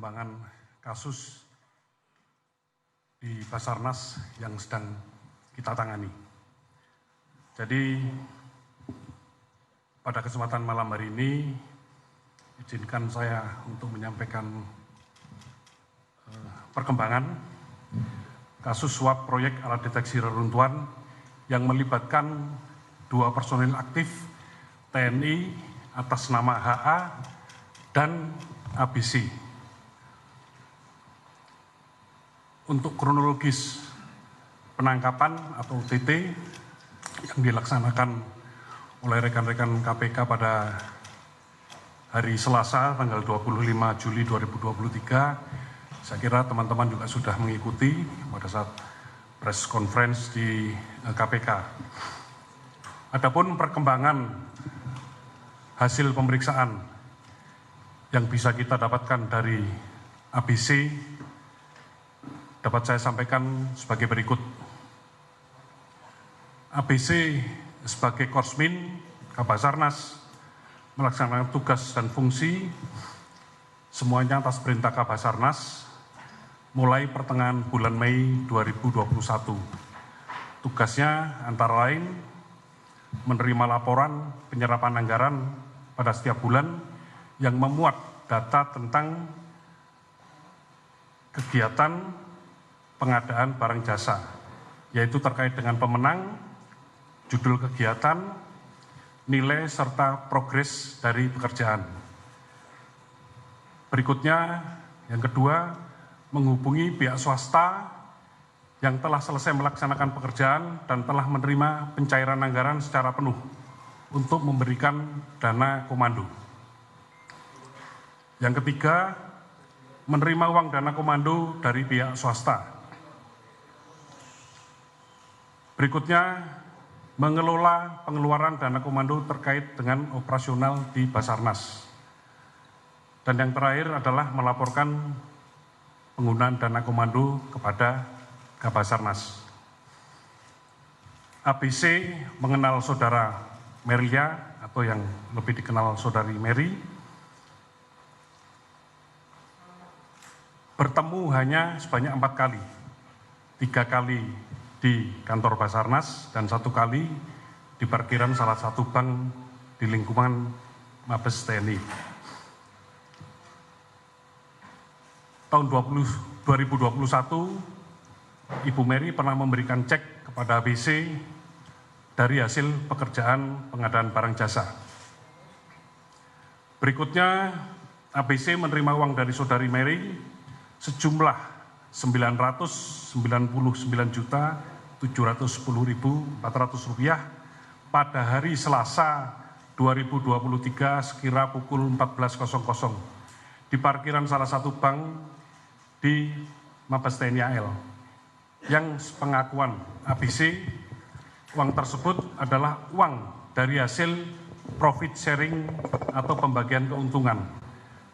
perkembangan kasus di Basarnas yang sedang kita tangani. Jadi pada kesempatan malam hari ini, izinkan saya untuk menyampaikan perkembangan kasus suap proyek alat deteksi reruntuhan yang melibatkan 2 personil aktif TNI atas nama HA dan ABC. Untuk kronologis penangkapan atau OTT yang dilaksanakan oleh rekan-rekan KPK pada hari Selasa tanggal 25 Juli 2023, saya kira teman-teman juga sudah mengikuti pada saat press conference di KPK. Adapun perkembangan hasil pemeriksaan yang bisa kita dapatkan dari ABC dapat saya sampaikan sebagai berikut. ABC sebagai Korsmin Kabasarnas melaksanakan tugas dan fungsi semuanya atas perintah Kabasarnas mulai pertengahan bulan Mei 2021. Tugasnya antara lain menerima laporan penyerapan anggaran pada setiap bulan yang memuat data tentang kegiatan pengadaan barang jasa, yaitu terkait dengan pemenang, judul kegiatan, nilai serta progres dari pekerjaan. Berikutnya, yang kedua, menghubungi pihak swasta yang telah selesai melaksanakan pekerjaan dan telah menerima pencairan anggaran secara penuh untuk memberikan dana komando. Yang ketiga, menerima uang dana komando dari pihak swasta. Berikutnya, mengelola pengeluaran dana komando terkait dengan operasional di Basarnas. Dan yang terakhir adalah melaporkan penggunaan dana komando kepada Kabasarnas. ABC mengenal saudara Meria atau yang lebih dikenal saudari Mary. Bertemu hanya sebanyak 4 kali, 3 kali di kantor Basarnas dan 1 kali di parkiran salah satu bank di lingkungan Mabes TNI. Tahun 2021, Ibu Mary pernah memberikan cek kepada ABC dari hasil pekerjaan pengadaan barang jasa. Berikutnya, ABC menerima uang dari saudari Mary sejumlah Rp999.710.400 pada hari Selasa 2023 sekira pukul 14.00 di parkiran salah satu bank di Mabes TNI AL. Yang sepengakuan ABC, uang tersebut adalah uang dari hasil profit sharing atau pembagian keuntungan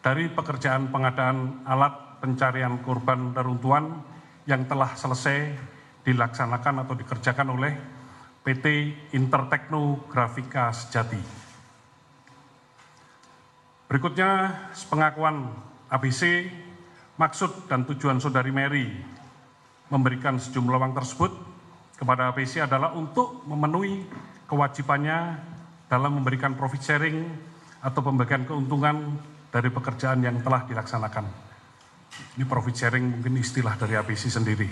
dari pekerjaan pengadaan alat pencarian korban reruntuhan yang telah selesai dilaksanakan atau dikerjakan oleh PT Intertekno Grafika Sejati. Berikutnya, sepengakuan ABC, maksud dan tujuan saudari Mary memberikan sejumlah uang tersebut kepada ABC adalah untuk memenuhi kewajibannya dalam memberikan profit sharing atau pembagian keuntungan dari pekerjaan yang telah dilaksanakan. Ini profit sharing mungkin istilah dari ABC sendiri.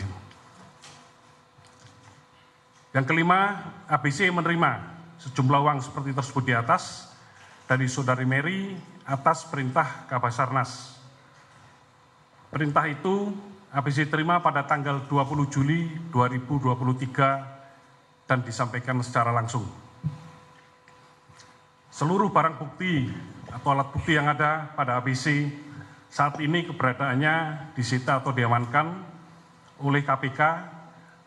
Yang kelima, ABC menerima sejumlah uang seperti tersebut di atas dari saudari Mary atas perintah Kabasarnas. Perintah itu ABC terima pada tanggal 20 Juli 2023 dan disampaikan secara langsung. Seluruh barang bukti atau alat bukti yang ada pada ABC saat ini keberadaannya disita atau diamankan oleh KPK.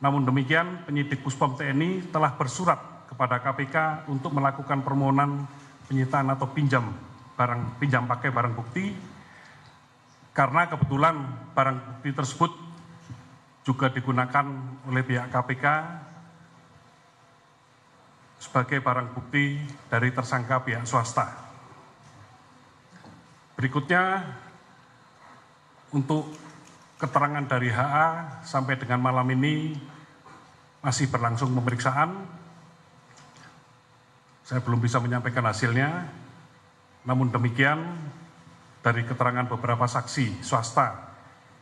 Namun demikian, penyidik Puspom TNI telah bersurat kepada KPK untuk melakukan permohonan penyitaan atau pinjam pakai barang bukti, karena kebetulan barang bukti tersebut juga digunakan oleh pihak KPK sebagai barang bukti dari tersangka pihak swasta. Berikutnya, untuk keterangan dari HA sampai dengan malam ini masih berlangsung pemeriksaan. Saya belum bisa menyampaikan hasilnya, namun demikian dari keterangan beberapa saksi swasta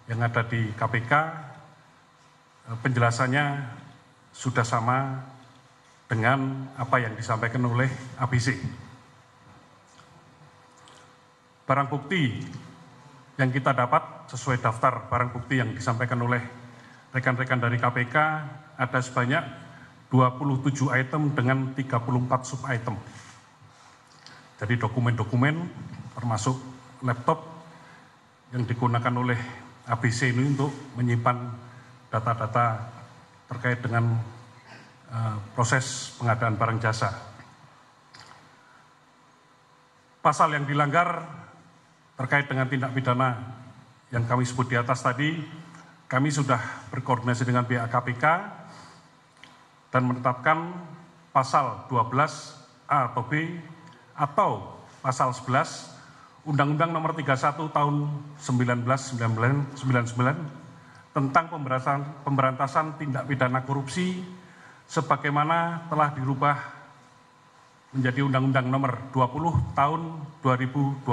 yang ada di KPK, penjelasannya sudah sama dengan apa yang disampaikan oleh ABC. Barang bukti yang kita dapat sesuai daftar barang bukti yang disampaikan oleh rekan-rekan dari KPK ada sebanyak 27 item dengan 34 sub item. Jadi dokumen-dokumen termasuk laptop yang digunakan oleh ABC ini untuk menyimpan data-data terkait dengan proses pengadaan barang jasa. Pasal yang dilanggar terkait dengan tindak pidana yang kami sebut di atas tadi, kami sudah berkoordinasi dengan pihak KPK dan menetapkan pasal 12A atau B atau pasal 11 Undang-Undang Nomor 31 Tahun 1999 tentang pemberantasan tindak pidana korupsi sebagaimana telah dirubah menjadi Undang-Undang Nomor 20 Tahun 2001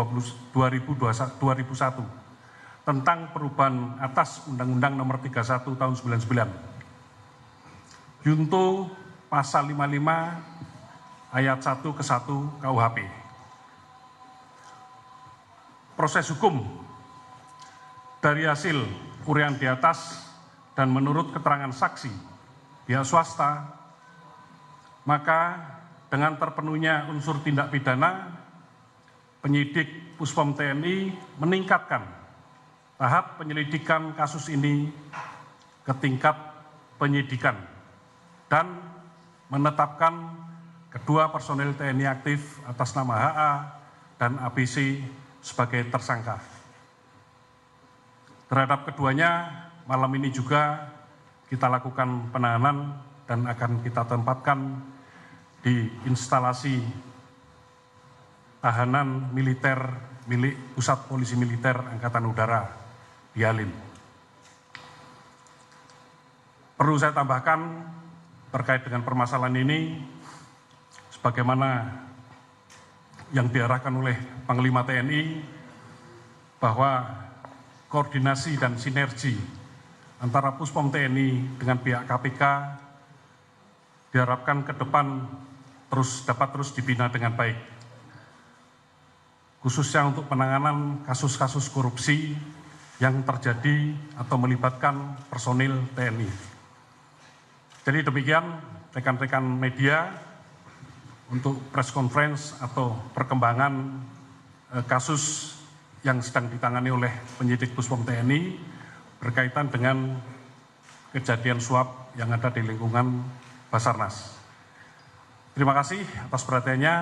tentang perubahan atas Undang-Undang Nomor 31 Tahun 99. Junto Pasal 55 Ayat 1 ke 1 KUHP. Proses hukum dari hasil uraian di atas dan menurut keterangan saksi pihak swasta, maka dengan terpenuhnya unsur tindak pidana, penyidik Puspom TNI meningkatkan tahap penyelidikan kasus ini ke tingkat penyidikan dan menetapkan kedua personel TNI aktif atas nama HA dan ABC sebagai tersangka. Terhadap keduanya, malam ini juga kita lakukan penahanan dan akan kita tempatkan di instalasi tahanan militer milik Pusat Polisi Militer Angkatan Udara di Halim. Perlu saya tambahkan terkait dengan permasalahan ini, sebagaimana yang diarahkan oleh Panglima TNI, bahwa koordinasi dan sinergi antara Puspom TNI dengan pihak KPK diharapkan ke depan dapat terus dibina dengan baik, khususnya untuk penanganan kasus-kasus korupsi yang terjadi atau melibatkan personil TNI. Jadi demikian rekan-rekan media untuk press conference atau perkembangan kasus yang sedang ditangani oleh penyidik Puspom TNI berkaitan dengan kejadian suap yang ada di lingkungan Basarnas. Terima kasih atas perhatiannya.